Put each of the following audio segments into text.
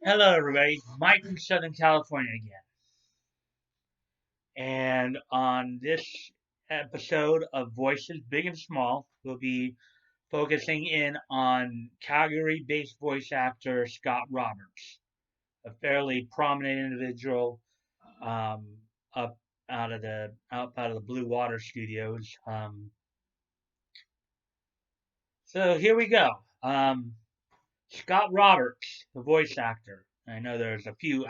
Hello, everybody. Mike from Southern California again. And on this episode of Voices Big and Small, we'll be focusing in on Calgary-based voice actor Scott Roberts, a fairly prominent individual um, up out of the Blue Water Studios. So here we go. Scott Roberts, the voice actor. I know there's a few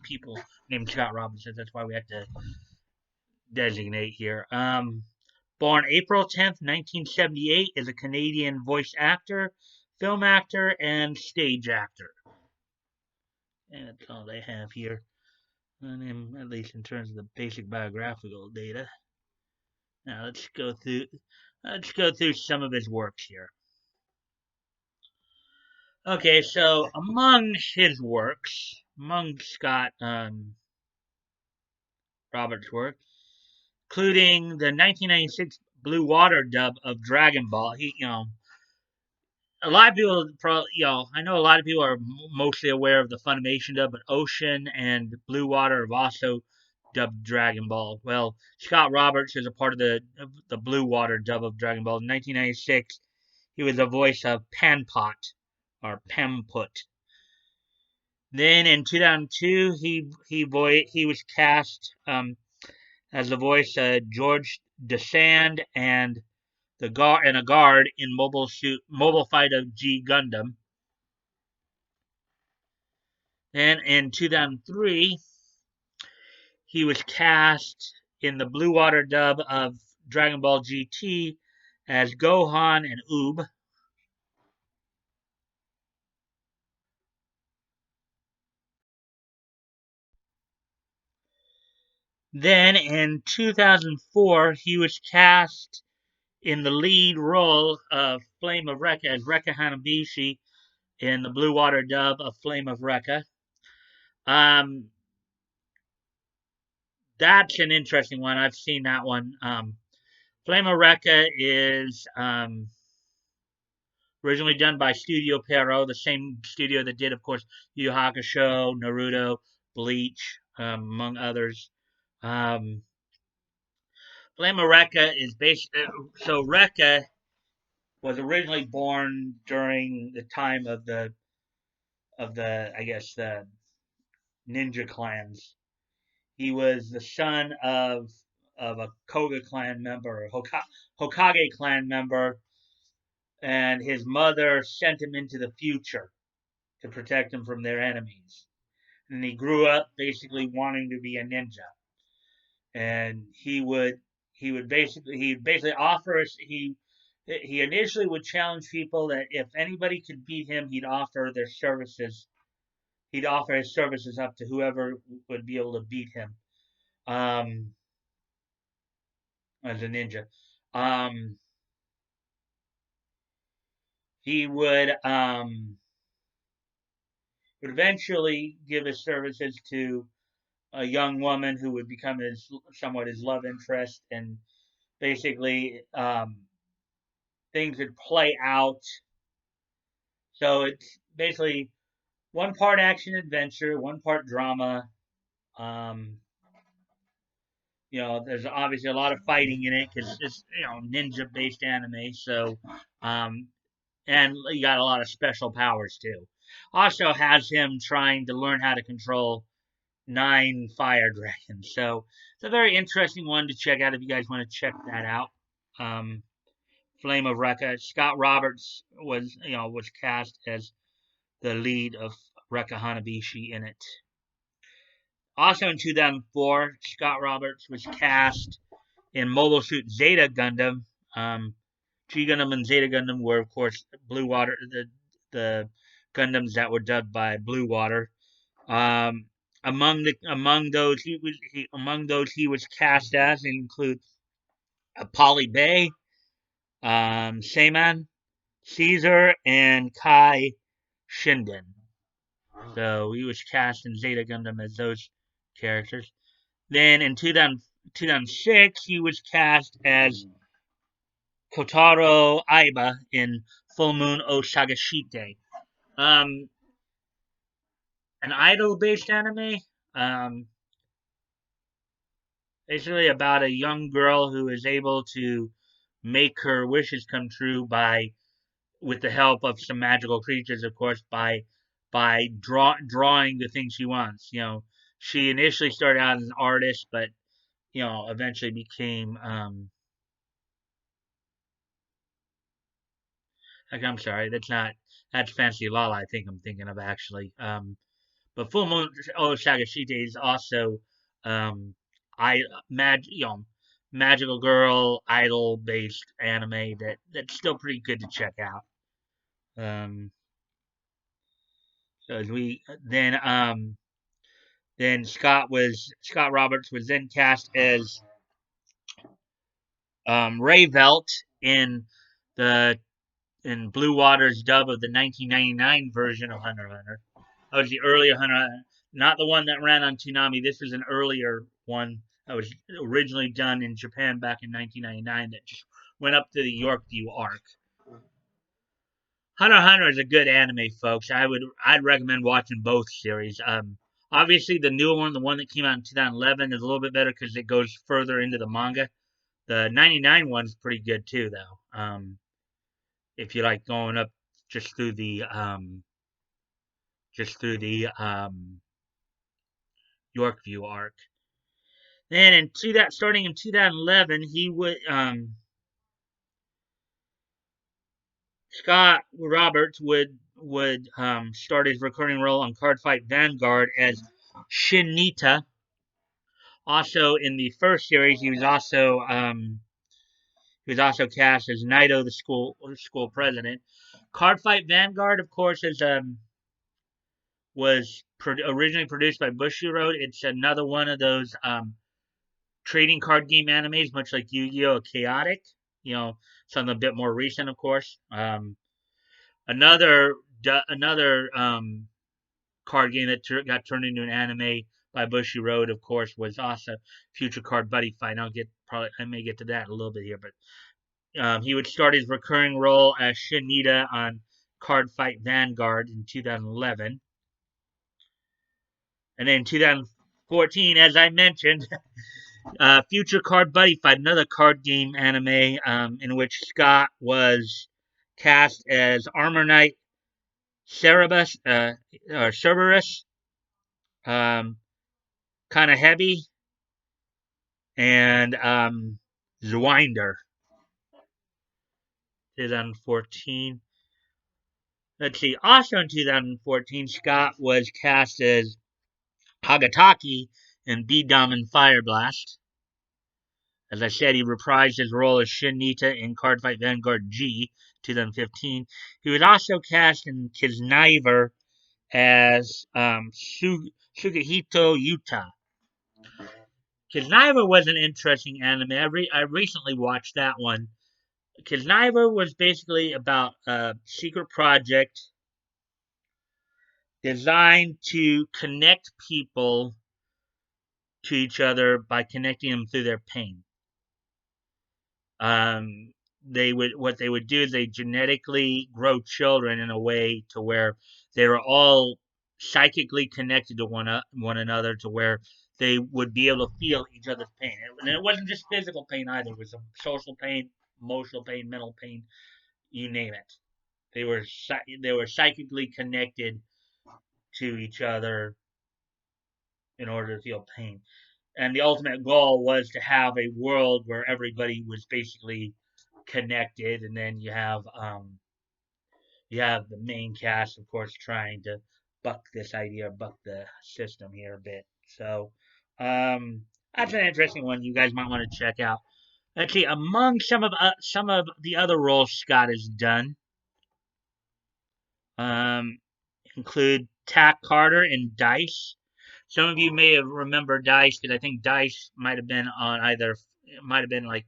people named Scott Roberts. So that's why we have to designate here. Born April 10th, 1978, is a Canadian voice actor, film actor, and stage actor. And that's all they have here on him, at least in terms of the basic biographical data. Now let's go through some of his works here. Okay, so among his works, among Scott Roberts' work, including the 1996 Blue Water dub of Dragon Ball. A lot of people, I know a lot of people are mostly aware of the Funimation dub, but Ocean and Blue Water have also dubbed Dragon Ball. Well, Scott Roberts is a part of the Blue Water dub of Dragon Ball. In 1996, he was the voice of Panpot or Pemput. Then in 2002, he was cast as the voice of George Desand and a guard in Mobile Fight of G Gundam. Then in 2003, he was cast in the Blue Water dub of Dragon Ball GT as Gohan and Oob. Then in 2004, he was cast in the lead role of Flame of Recca as Rekka Hanabishi in the Blue Water dub of Flame of Recca. Um, that's an interesting one. I've seen that one. Flame of Recca is originally done by Studio Pierrot, the same studio that did, of course, Yu Yu Hakusho, Naruto, Bleach, among others. Um, Flame of Recca is based. So Recca was originally born during the time of the I guess the ninja clans. He was the son of a Koga clan member, Hokage clan member, and his mother sent him into the future to protect him from their enemies. And he grew up basically wanting to be a ninja. And he basically offer us he initially would challenge people that if anybody could beat him, he'd offer their services. He'd offer his services up to whoever would be able to beat him um, as a ninja. Um, he would eventually give his services to a young woman who would become his love interest, and basically things would play out. So it's basically one part action adventure, one part drama. Um, there's obviously a lot of fighting in it because it's ninja based anime. So um, and you got a lot of special powers too. Also has him trying to learn how to control 9 fire dragons. So it's a very interesting one to check out if you guys want to check that out. Um, Flame of Recca. Scott Roberts was cast as the lead of Rekka Hanabishi in it. Also in 2004, Scott Roberts was cast in Mobile Suit Zeta Gundam. G Gundam and Zeta Gundam were, of course, Blue Water, the Gundams that were dubbed by Blue Water. Um, among those he was cast as include Polly Bay, Seaman, Caesar, and Kai Shinden. So he was cast in Zeta Gundam as those characters. Then in 2006, he was cast as Kotaro Aiba in Full Moon Osagashite. Um, an idol-based anime. Um, Basically about a young girl who is able to make her wishes come true by, with the help of some magical creatures, of course, by drawing the things she wants. She initially started out as an artist, but eventually became. I'm sorry, that's Fancy Lala. I think I'm thinking of actually. But Full Moon Osagashite is also um, I magical girl idol based anime that's still pretty good to check out. Um, so as we then Scott Roberts was then cast as Ray Velt in the in Blue Water's dub of the 1999 version of Hunter x Hunter. That was the earlier Hunter x Hunter, not the one that ran on Toonami. This was an earlier one that was originally done in Japan back in 1999 that just went up to the Yorkview arc. Hunter x Hunter is a good anime, folks. I'd recommend watching both series. Obviously the newer one, the one that came out in 2011, is a little bit better because it goes further into the manga. The 99 one's pretty good too, though. If you like going up just through the Yorkview arc. Then starting in 2011, he would Scott Roberts would start his recurring role on Cardfight Vanguard as Shinita. Also in the first series, he was also cast as Naito, the school president. Cardfight Vanguard, of course, was originally produced by Bushiroad. It's another one of those trading card game animes, much like Yu-Gi-Oh! Chaotic. Something a bit more recent, of course. Another card game that got turned into an anime by Bushiroad, of course, was also Future Card Buddy Fight. I may get to that in a little bit here, but he would start his recurring role as Shinita on Card Fight Vanguard in 2011. And then in 2014, as I mentioned, Future Card Buddy Fight, another card game anime in which Scott was cast as Armor Knight Cerberus, kind of heavy, and Zwinder. 2014. Let's see. Also in 2014, Scott was cast as Hagataki in Beedom and Fire Blast. As I said, he reprised his role as Shinita in Cardfight Vanguard G 2015. He was also cast in Kisniver as Sugihito Yuta. Kisniver was an interesting anime. I recently watched that one. Kisniver was basically about a secret project designed to connect people to each other by connecting them through their pain. What they would do is they genetically grow children in a way to where they were all psychically connected to one another, to where they would be able to feel each other's pain. And it wasn't just physical pain either. It was social pain, emotional pain, mental pain, you name it. They were psychically connected to each other in order to feel pain. And the ultimate goal was to have a world where everybody was basically connected, and then you have the main cast, of course, trying to buck the system here a bit. So that's an interesting one. You guys might want to check out. Let's see. Among some of the other roles Scott has done, um, include Tack Carter in D.I.C.E. Some of you may have remembered D.I.C.E. because I think D.I.C.E. might have been like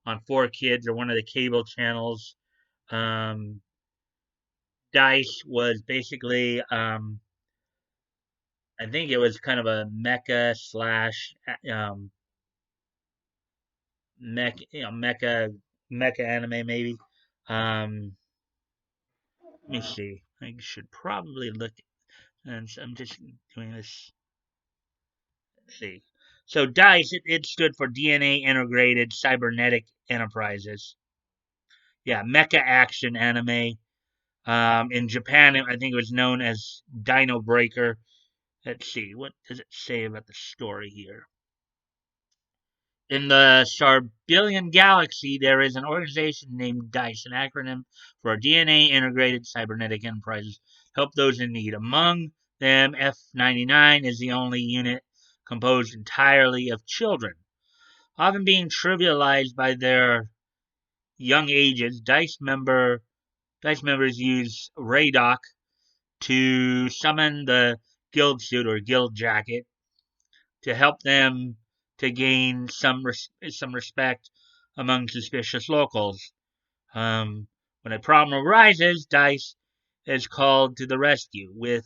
on 4Kids or one of the cable channels. Um, D.I.C.E. was basically, I think it was kind of a mecha slash mecha anime maybe. Let me see. I should probably look. And so I'm just doing this. Let's see. So DICE, it stood for DNA Integrated Cybernetic Enterprises. Yeah, mecha action anime. In Japan, I think it was known as Dino Breaker. Let's see, what does it say about the story here? In the Sarbillion Galaxy, there is an organization named DICE, an acronym for DNA Integrated Cybernetic Enterprises, help those in need. Among them, F-99 is the only unit composed entirely of children, often being trivialized by their young ages. DICE members use Radok to summon the guild suit or guild jacket to help them to gain some respect among suspicious locals. When a problem arises, DICE is called to the rescue with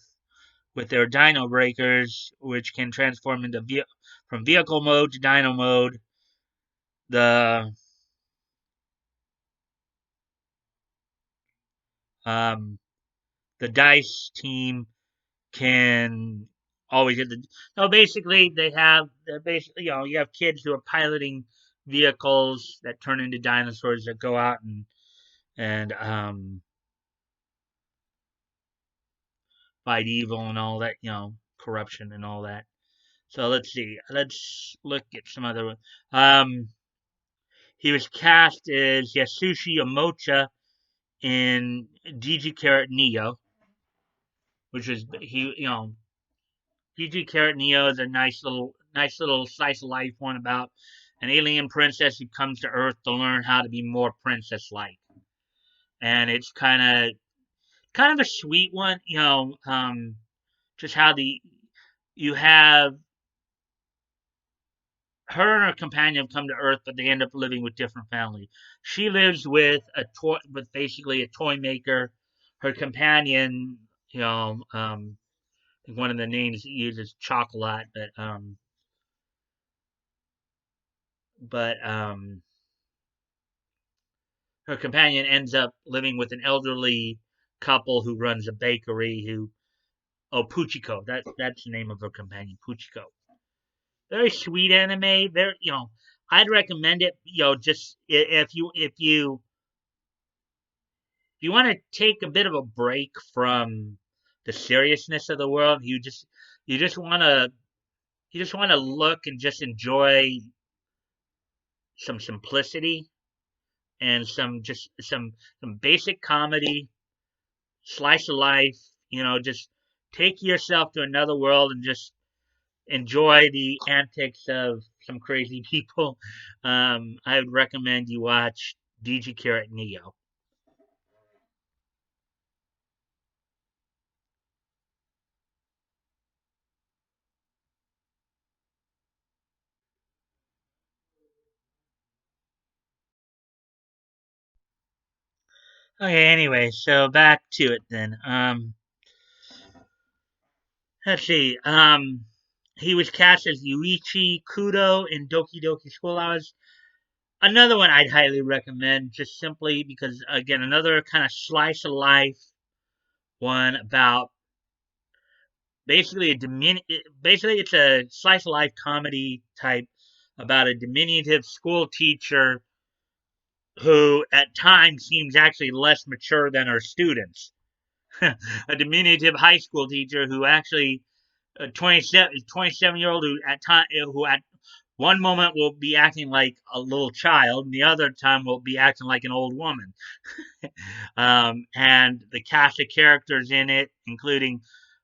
their Dino Breakers, which can transform into from vehicle mode to Dino mode. The um, the DICE team can always get the. No, basically they're basically you have kids who are piloting vehicles that turn into dinosaurs that go out and fight evil and all that, corruption and all that. So let's see. Let's look at some other. He was cast as Yasushi Omocha in DG Carrot Neo, which was he. DG Carrot Neo is a nice little slice of life one about an alien princess who comes to Earth to learn how to be more princess-like, and it's kind of a sweet one. Just how the you have her and her companion come to Earth, but they end up living with different families. She lives with basically a toy maker. Her companion, I think one of the names it uses chocolate, but her companion ends up living with an elderly couple who runs a bakery. Puchiko, that's the name of her companion, Puchiko. Very sweet anime. Very, I'd recommend it. Just if you want to take a bit of a break from the seriousness of the world, you just want to look and just enjoy some simplicity and some basic comedy, slice of life. Just take yourself to another world and just enjoy the antics of some crazy people. I would recommend you watch DG Carrot Neo. Okay, anyway, so back to it then. Let's see. He was cast as Yuichi Kudo in Doki Doki Schoolhouse. Another one I'd highly recommend, just simply because, again, another kind of slice of life one about basically it's a slice of life comedy type about a diminutive school teacher who at times seems actually less mature than her students. A diminutive high school teacher who actually a 27-year-old who at one moment will be acting like a little child, and the other time will be acting like an old woman. And the cast of characters in it, including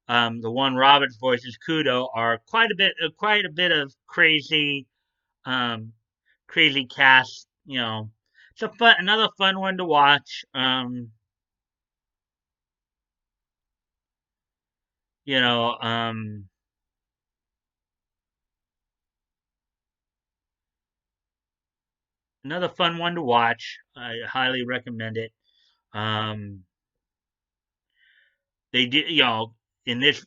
the one Roberts voices Kudo, are quite a bit of um, crazy cast. It's another fun one to watch. You know, another fun one to watch. I highly recommend it. Um, they do, in this,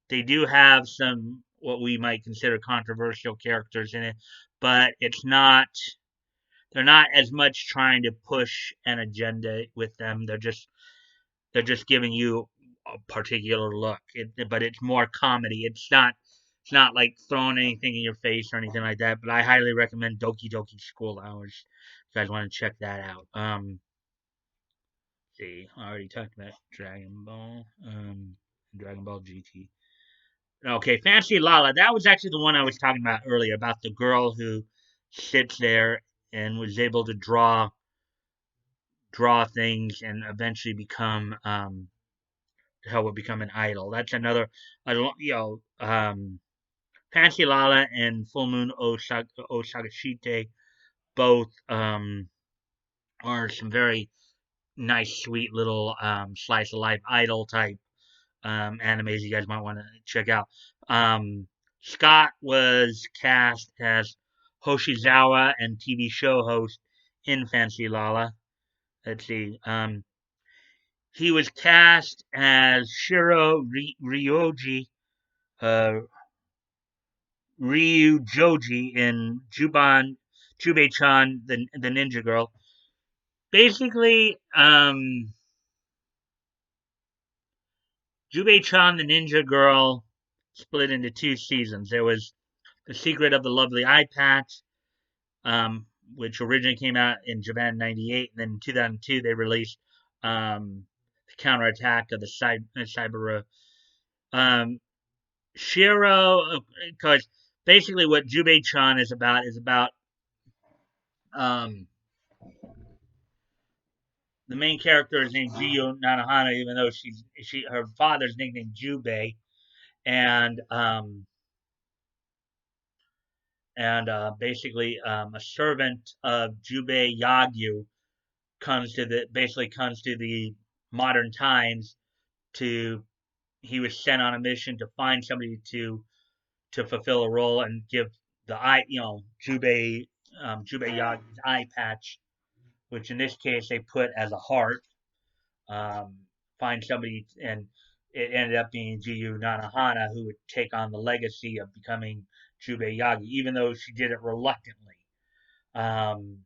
they do have some what we might consider controversial characters in it, but they're not as much trying to push an agenda with them. They're just giving you a particular look. But it's more comedy. It's not like throwing anything in your face or anything like that. But I highly recommend Doki Doki School Hours. If you guys want to check that out. See, I already talked about Dragon Ball GT. Okay, Fancy Lala. That was actually the one I was talking about earlier about the girl who sits there and was able to draw things and eventually become how would become an idol. That's another, Fancy Lala and Full Moon Osagashite both are some very nice, sweet little slice of life idol type animes you guys might want to check out. Scott was cast as Hoshizawa and TV show host in Fancy Lala. Let's see. He was cast as Shiro Ryoji, uh, Ryu Joji in Jubei-chan, the Ninja Girl. Basically, Jubei-chan, the Ninja Girl, split into two seasons. There was The Secret of the Lovely Eye Patch, which originally came out in Japan in '98, and then in 2002 they released the Counterattack of the Cyber. Um, Shiro, because basically what Jubei-chan is about um, the main character is named Jiyo Nanahana, even though her father's nicknamed Jubei, and basically a servant of Jubei Yagyu comes to the modern times to he was sent on a mission to find somebody to fulfill a role and give the Jubei Yagi's eye patch, which in this case they put as a heart. Um, find somebody, and it ended up being Jiyu Nanahana who would take on the legacy of becoming Jubei Yagi, even though she did it reluctantly. Um,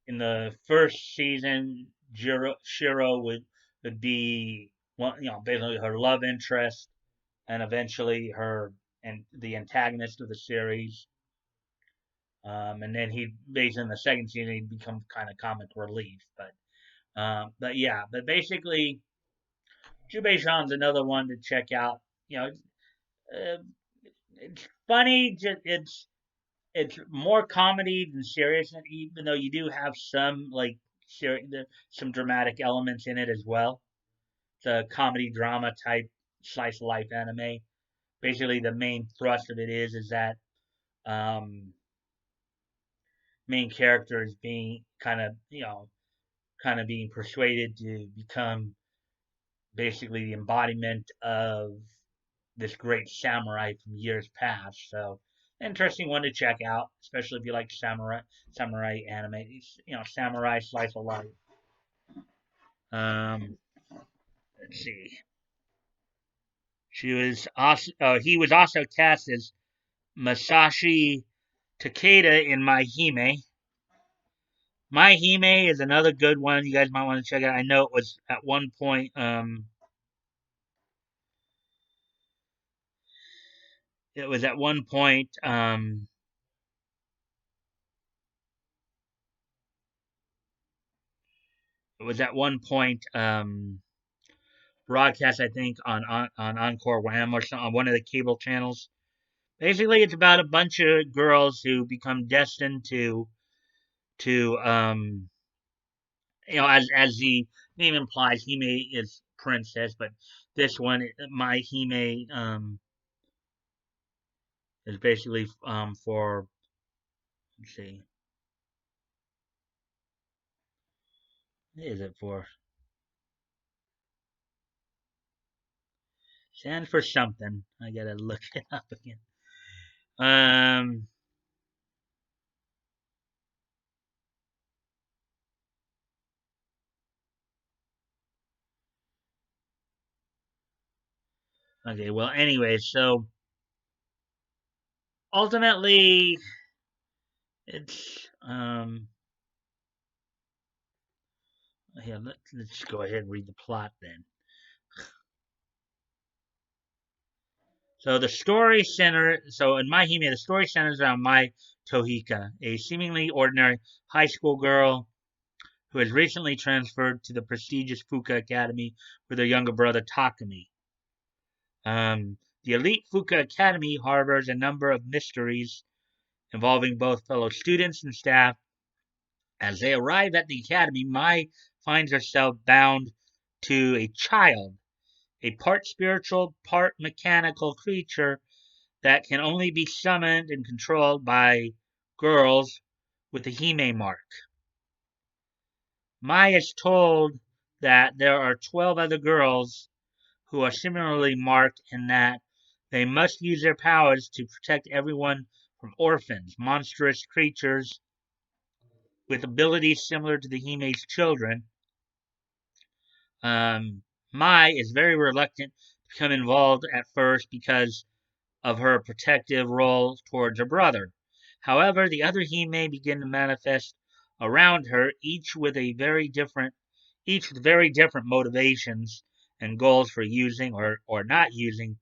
in the first season, Shiro would be basically her love interest, and eventually her and the antagonist of the series. And then he basically in the second season he'd become kind of comic relief, but yeah, but basically Jubei Shan's another one to check out. You know, uh, it's funny. It's more comedy than serious, even though you do have some some dramatic elements in it as well. It's a comedy drama type slice of life anime. Basically, the main thrust of it is that um, main character is being kind of being persuaded to become basically the embodiment of this great samurai from years past. So interesting one to check out, especially if you like samurai anime. Samurai slice of life. Um, let's see. He was also cast as Masashi Takeda in My Hime. My Hime is another good one. You guys might want to check it out. I know it was at one point. It was at one point. It was at one point. Broadcast, I think, on Encore Wham or on one of the cable channels. Basically, it's about a bunch of girls who become destined to as the name implies, Hime is princess, but this one, my Hime, is basically for let's see, what is it for? Stands for something. I gotta look it up again. Um. Okay. Well, anyway, so ultimately, it's here. Let's go ahead and read the plot then. So in My Hime, the story centers around Mai Tohika, a seemingly ordinary high school girl who has recently transferred to the prestigious Fuka Academy with her younger brother Takumi. The elite Fuka Academy harbors a number of mysteries involving both fellow students and staff. As they arrive at the academy, Mai finds herself bound to a child, a part spiritual, part mechanical creature that can only be summoned and controlled by girls with the Hime mark. Mai is told that there are 12 other girls who are similarly marked and that they must use their powers to protect everyone from orphans, monstrous creatures with abilities similar to the Hime's children. Mai is very reluctant to become involved at first because of her protective role towards her brother. However, the other Hime begin to manifest around her, each with very different motivations and goals for using or not using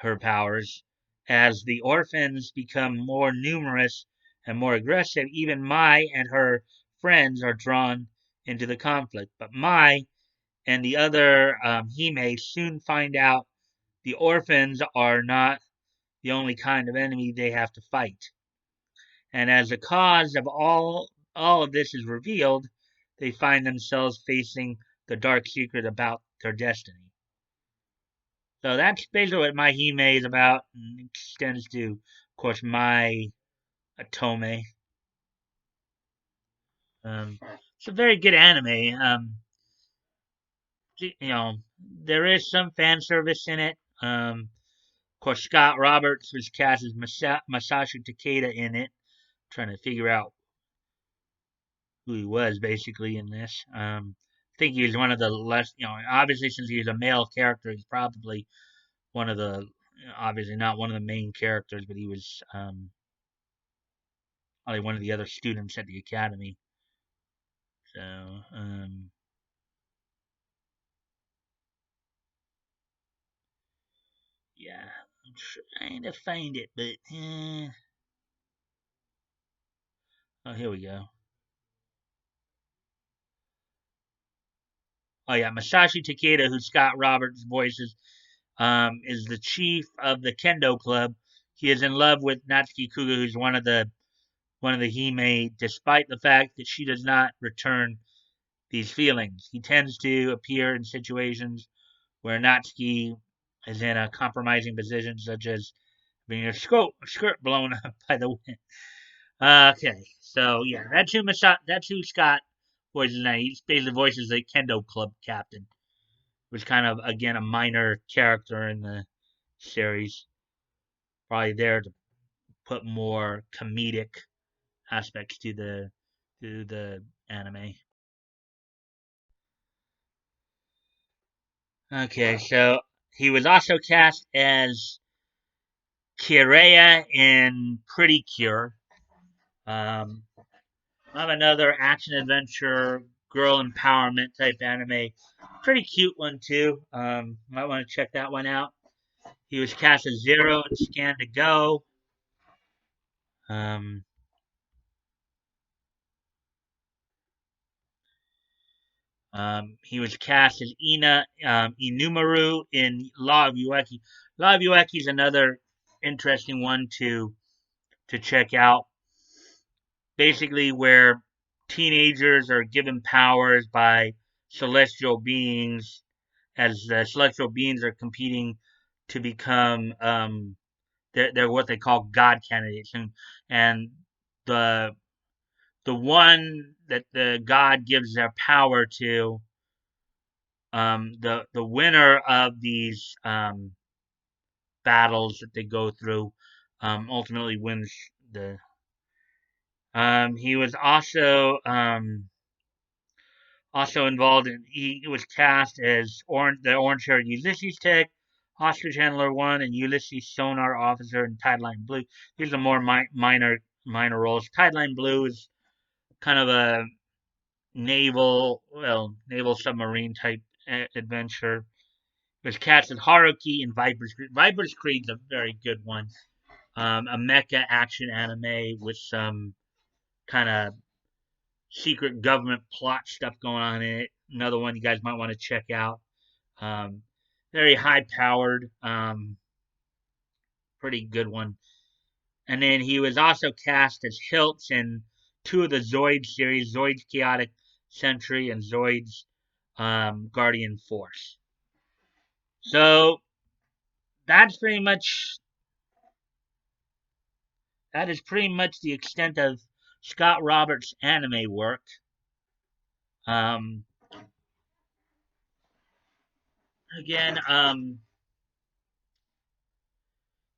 her powers. As the orphans become more numerous and more aggressive, even Mai and her friends are drawn into the conflict. But Mai and the other Hime soon find out the orphans are not the only kind of enemy they have to fight. And as the cause of all of this is revealed, they find themselves facing the dark secret about their destiny. So that's basically what My Hime is about, and extends to, of course, My Atome. It's a very good anime. There is some fan service in it. Of course, Scott Roberts was cast as Masashi Takeda in it. Trying to figure out who he was basically in this. I think he was one of the less, obviously since he was a male character, he's probably one of the, obviously not one of the main characters, but he was probably one of the other students at the academy. So, yeah, I'm trying to find it, but oh, here we go. Oh yeah, Masashi Takeda, who Scott Roberts voices, is the chief of the Kendo Club. He is in love with Natsuki Kuga, who's one of the Hime, despite the fact that she does not return these feelings. He tends to appear in situations where Natsuki is in a compromising position, such as being a skirt blown up by the wind. Okay, so yeah, that's who Scott voices now. He basically voices the Kendo Club captain, which kind of again a minor character in the series, probably there to put more comedic aspects to the anime. Okay, so he was also cast as Kireya in Pretty Cure. Um, I have another action adventure, girl empowerment type anime. Pretty cute one too. Might want to check that one out. He was cast as Zero in Scan to Go. Um, he was cast as Inumaru in Law of Ueki. Law of Ueki is another interesting one to check out. Basically, where teenagers are given powers by celestial beings, as the celestial beings are competing to become they're what they call god candidates, and the the one that the god gives their power to, the winner of these battles that they go through, ultimately wins the. He was also involved in. He was cast as the orange-haired Ulysses Tech, Hostage Handler One, and Ulysses Sonar Officer in Tideline Blue. These are more minor roles. Tideline Blue is kind of a naval submarine type adventure. There's cast as Haruki and Viper's Creed. Viper's Creed's a very good one. A mecha action anime with some kind of secret government plot stuff going on in it. Another one you guys might want to check out. Um, Very high powered, pretty good one. And then he was also cast as Hiltz in two of the Zoid series, Zoid's Chaotic Century and Zoid's Guardian Force. So that's pretty much that is pretty much the extent of Scott Roberts' anime work. Um, Again,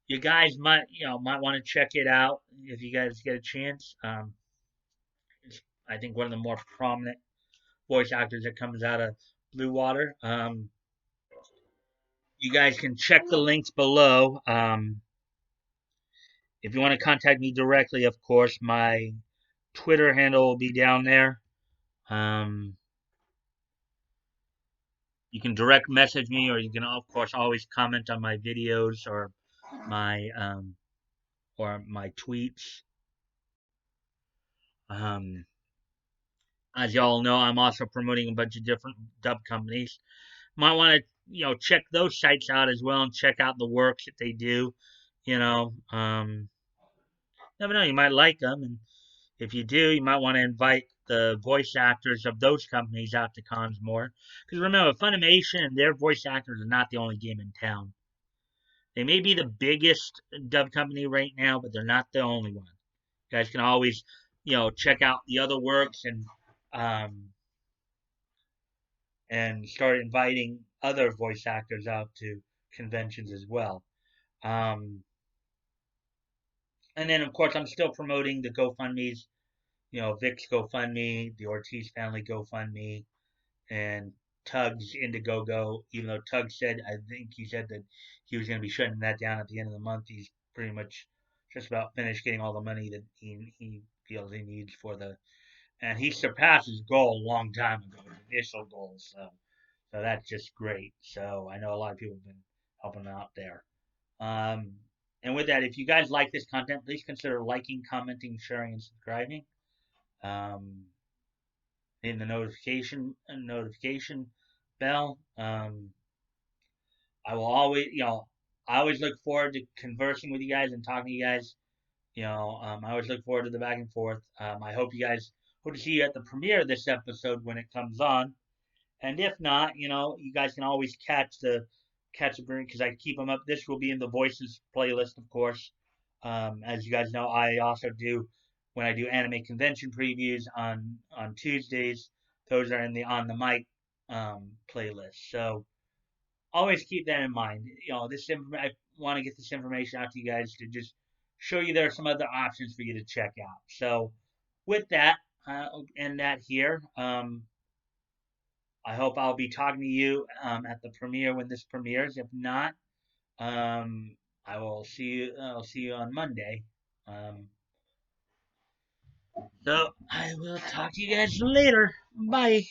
you guys might want to check it out if you guys get a chance. It's, I think, one of the more prominent voice actors that comes out of Blue Water. You guys can check the links below. If you want to contact me directly, of course, my Twitter handle will be down there. Um, you can direct message me, or you can, of course, always comment on my videos my um, or my tweets. Um, as y'all know, I'm also promoting a bunch of different dub companies. Might want to check those sites out as well and check out the works that they do. You know, never know, you might like them, and if you do, you might want to invite the voice actors of those companies out to cons more. Because remember, Funimation and their voice actors are not the only game in town. They may be the biggest dub company right now, but they're not the only one. You guys can always, check out the other works um, and start inviting other voice actors out to conventions as well. Um, and then, of course, I'm still promoting the GoFundMe's, Vic's GoFundMe, the Ortiz family GoFundMe, and Tug's Indiegogo. Even though Tug said, I think he said that he was going to be shutting that down at the end of the month. He's pretty much just about finished getting all the money that he feels he needs for the, and he surpassed his goal a long time ago, his initial goal. So that's just great. So I know a lot of people have been helping out there. Um, and with that, if you guys like this content, please consider liking, commenting, sharing, and subscribing. Um, in the notification bell. I will always, I always look forward to conversing with you guys and talking to you guys. I always look forward to the back and forth. I hope to see you at the premiere of this episode when it comes on. And if not, you guys can always catch a break because I keep them up. This will be in the Voices playlist, of course. As you guys know, I also do when I do anime convention previews on Tuesdays. Those are in the On the Mic playlist. So always keep that in mind. I want to get this information out to you guys to just show you there are some other options for you to check out. So with that, I'll end that here. I hope I'll be talking to you at the premiere when this premieres. If not, I will see you. I'll see you on Monday. Um, so I will talk to you guys later. Bye.